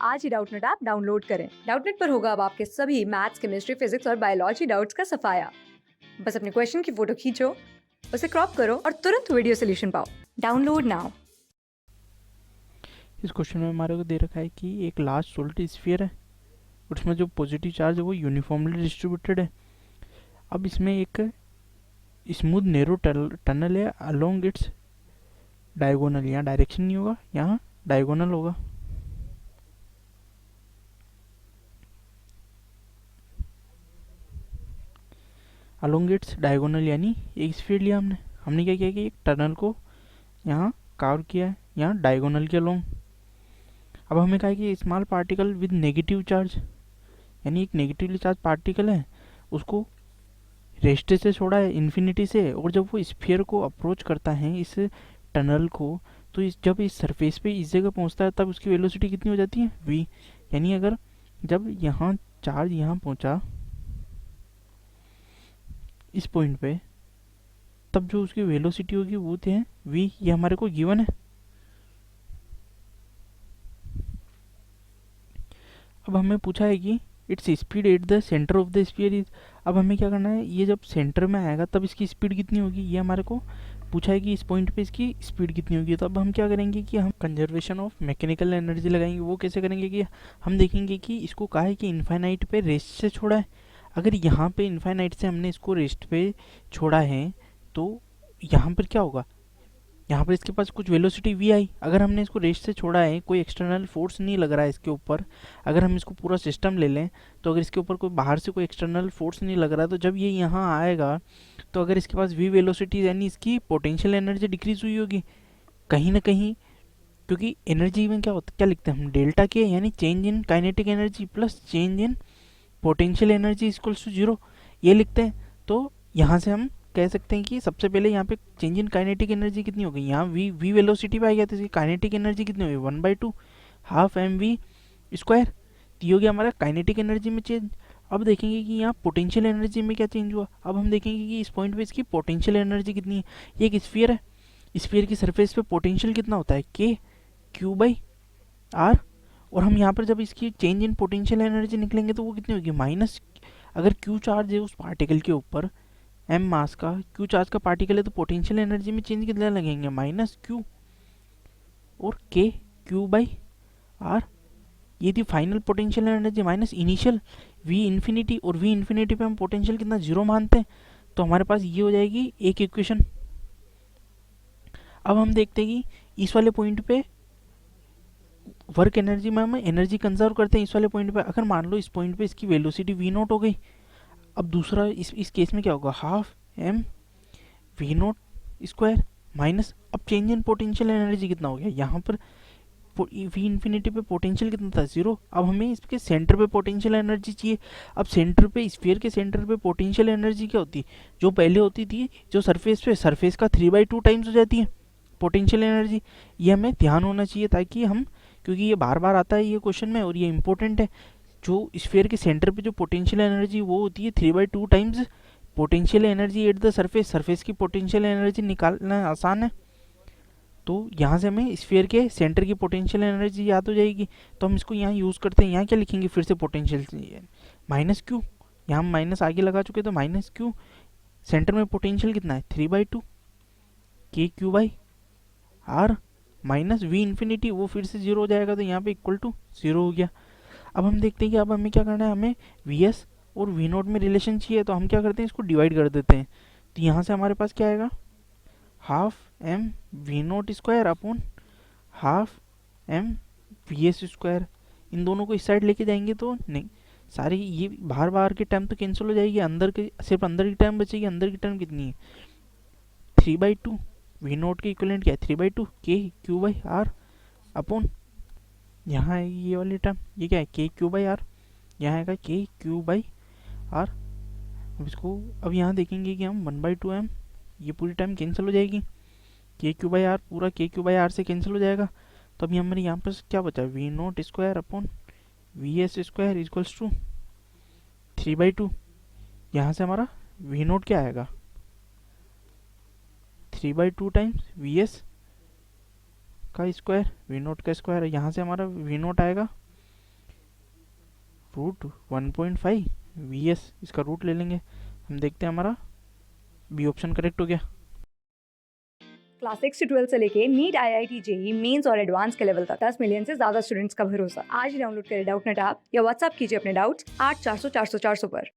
आज ही Doubtnut app download करें। Doubtnut पर होगा अब आपके सभी मैथ्स, केमिस्ट्री, फिजिक्स और बायोलॉजी डाउट्स का सफाया। बस अपने क्वेश्चन की फोटो खींचो, उसे क्रॉप करो और तुरंत वीडियो सोल्यूशन पाओ। Download now. इस क्वेश्चन में हमारे को दे रखा है कि एक लार्ज सॉलिड स्फीयर है, उसमें जो पॉजिटिव चार्ज है वो यूनिफॉर्मली डिस्ट्रीब्यूटेड है। अब इसमें एक स्मूथ नेरो टनल है अलोंग इट्स डायगोनल। यहाँ डायरेक्शन नहीं होगा, यहाँ डायगोनल होगा। अलोंग इट्स डायगोनल यानी एक स्फीयर लिया हमने। हमने क्या किया कि एक टनल को यहाँ कार्व किया है, यहाँ डायगोनल के अलोंग। अब हमें कहा है कि small particle with negative charge, यानी एक नेगेटिवली चार्ज पार्टिकल है, उसको रेस्ट से छोड़ा है इन्फिनिटी से, और जब वो स्फीयर को अप्रोच करता है इस टनल को, तो जब इस सरफेस पे इस जगह पहुंचता है तब उसकी वेलोसिटी कितनी हो जाती है, v। यानी अगर जब यहाँ चार्ज यहाँ पहुंचा इस पॉइंट पे, तब जो उसकी वेलोसिटी होगी वो है v। ये हमारे को गिवन है। अब हमें पूछा है कि its speed at the centre of the sphere is. अब हमें क्या करना है, ये जब सेंटर में आएगा तब इसकी स्पीड कितनी होगी, ये हमारे को पूछा है कि इस पॉइंट पे इसकी स्पीड कितनी होगी। तो अब हम क्या करेंगे कि हम कंजर्वेशन ऑफ मैकेनिकल एनर्जी लगाएंगे। वो कैसे करेंगे कि हम देखेंगे कि इसको कहा है कि इन्फाइनाइट पे रेस्ट से छोड़ा है। अगर यहाँ पे इन्फाइनाइट से हमने इसको रेस्ट पे छोड़ा है तो यहाँ पर क्या होगा, यहाँ पर इसके पास कुछ वेलोसिटी v आई। अगर हमने इसको रेस्ट से छोड़ा है, कोई एक्सटर्नल फोर्स नहीं लग रहा है इसके ऊपर, अगर हम इसको पूरा सिस्टम ले लें तो अगर इसके ऊपर कोई बाहर से कोई एक्सटर्नल फोर्स नहीं लग रहा है, तो जब ये यहाँ आएगा तो अगर इसके पास v वेलोसिटी यानी इसकी पोटेंशियल एनर्जी डिक्रीज हुई होगी कहीं ना कहीं। क्योंकि एनर्जी में क्या होता है, क्या लिखते हैं हम, डेल्टा के यानी change in kinetic energy plus change in potential energy equals to zero, ये लिखते हैं। तो यहाँ से हम कह सकते हैं कि सबसे पहले यहाँ पे चेंज इन काइनेटिक एनर्जी कितनी हो गई, यहाँ वी वेलोसिटी पे आ गया, तो इसकी काइनेटिक एनर्जी कितनी होगी, 1/2 हाफ एम वी स्क्वायर। तो ये हो गया हमारा काइनेटिक एनर्जी में चेंज। अब देखेंगे कि यहाँ पोटेंशियल एनर्जी में क्या चेंज हुआ। अब हम देखेंगे कि इस पॉइंट पे इसकी पोटेंशियल एनर्जी कितनी है। ये एक स्फीयर है, स्फीयर की सरफेस पे पोटेंशियल कितना होता है, के क्यू बाई आर। और हम यहाँ पर जब इसकी चेंज इन पोटेंशियल एनर्जी निकलेंगे तो वो कितनी होगी, माइनस, अगर क्यू चार्ज है उस पार्टिकल के ऊपर, एम मास का क्यू चार्ज का पार्टिकल है, तो पोटेंशियल एनर्जी में चेंज कितने लगेंगे, माइनस क्यू और के क्यू बाई आर। ये थी final potential energy minus initial V infinity, और वी इन्फिनिटी पे हम पोटेंशियल कितना, जीरो मानते हैं। तो हमारे पास ये हो जाएगी एक इक्वेशन। अब हम देखते हैं कि इस वाले पॉइंट पे वर्क एनर्जी में हम एनर्जी कंजर्व करते हैं। इस वाले पॉइंट पे अगर मान लो इस पॉइंट पे इसकी वेलोसिटी वी नॉट हो गई, अब दूसरा इस केस में क्या होगा, half M V naught square minus, अब चेंज इन पोटेंशियल एनर्जी कितना हो गया, यहाँ पर वी इन्फिनिटी पे पोटेंशियल कितना था, जीरो। अब हमें इसके सेंटर पे पोटेंशियल एनर्जी चाहिए। अब सेंटर पे, स्फीयर के सेंटर पे पोटेंशियल एनर्जी क्या होती है, जो पहले होती थी जो सरफेस पे, सरफेस का 3/2 टाइम्स हो जाती है पोटेंशियल एनर्जी। ये हमें ध्यान होना चाहिए ताकि हम, क्योंकि ये बार बार आता है ये क्वेश्चन में और ये इंपॉर्टेंट है, जो स्फीयर के सेंटर पे जो पोटेंशियल एनर्जी वो होती है 3/2 times potential energy at the surface. Surface की पोटेंशियल एनर्जी निकालना आसान है, तो यहाँ से हमें स्फीयर के सेंटर की पोटेंशियल एनर्जी याद हो जाएगी। तो हम इसको यहाँ यूज़ करते हैं। यहाँ क्या लिखेंगे फिर से, पोटेंशियल माइनस क्यू, यहाँ हम माइनस आगे लगा चुके, तो माइनस क्यू, सेंटर में पोटेंशियल कितना है 3/2 के Q by R minus V infinity, वो फिर से जीरो हो जाएगा, तो यहाँ पे इक्वल टू जीरो हो गया। अब हम देखते हैं कि अब हमें क्या करना है, हमें वी एस और वी नोट में रिलेशन चाहिए, तो हम क्या करते हैं, इसको डिवाइड कर देते हैं। तो यहाँ से हमारे पास क्या आएगा, half M V naught square upon half M V S square. इन दोनों को इस साइड लेके जाएंगे तो नहीं, सारी ये बाहर बाहर की टर्म तो कैंसिल हो जाएगी, अंदर के सिर्फ अंदर की टर्म बचेगी। अंदर की टर्म कितनी है, 3/2, वी नोट के इक्वलेंट क्या है 3/2 के क्यू बाई आर अपॉन, यहाँ आएगी ये वाली टर्म, ये क्या है के क्यू बाई आर, यहाँ आएगा के क्यू बाई आर। अब इसको, अब यहाँ देखेंगे कि हम 1/2 एम, ये पूरी टाइम कैंसिल हो जाएगी, के क्यू बाई आर पूरा के क्यू बाई आर से कैंसिल हो जाएगा। तो अभी हमारे यहाँ पर क्या बचा, V naught square upon V S square equals to 3/2। यहाँ से हमारा वी नोट क्या आएगा, 3/2 टाइम्स वी एस का स्क्वायर, वी नोट का स्क्वायर है। यहाँ से हमारा वी नोट आएगा रूट 1.5 वी एस, इसका रूट ले लेंगे। हम देखते हैं हमारा बी ऑप्शन करेक्ट हो गया। क्लास 6 से 12 से लेके नीट, IIT, जेई मेंस और एडवांस के लेवल तक 10 मिलियन से ज्यादा स्टूडेंट्स का भरोसा। आज ही डाउनलोड करें डाउटनेट ऐप या व्हाट्सएप कीजिए अपने डाउट्स 8400 400 400 पर।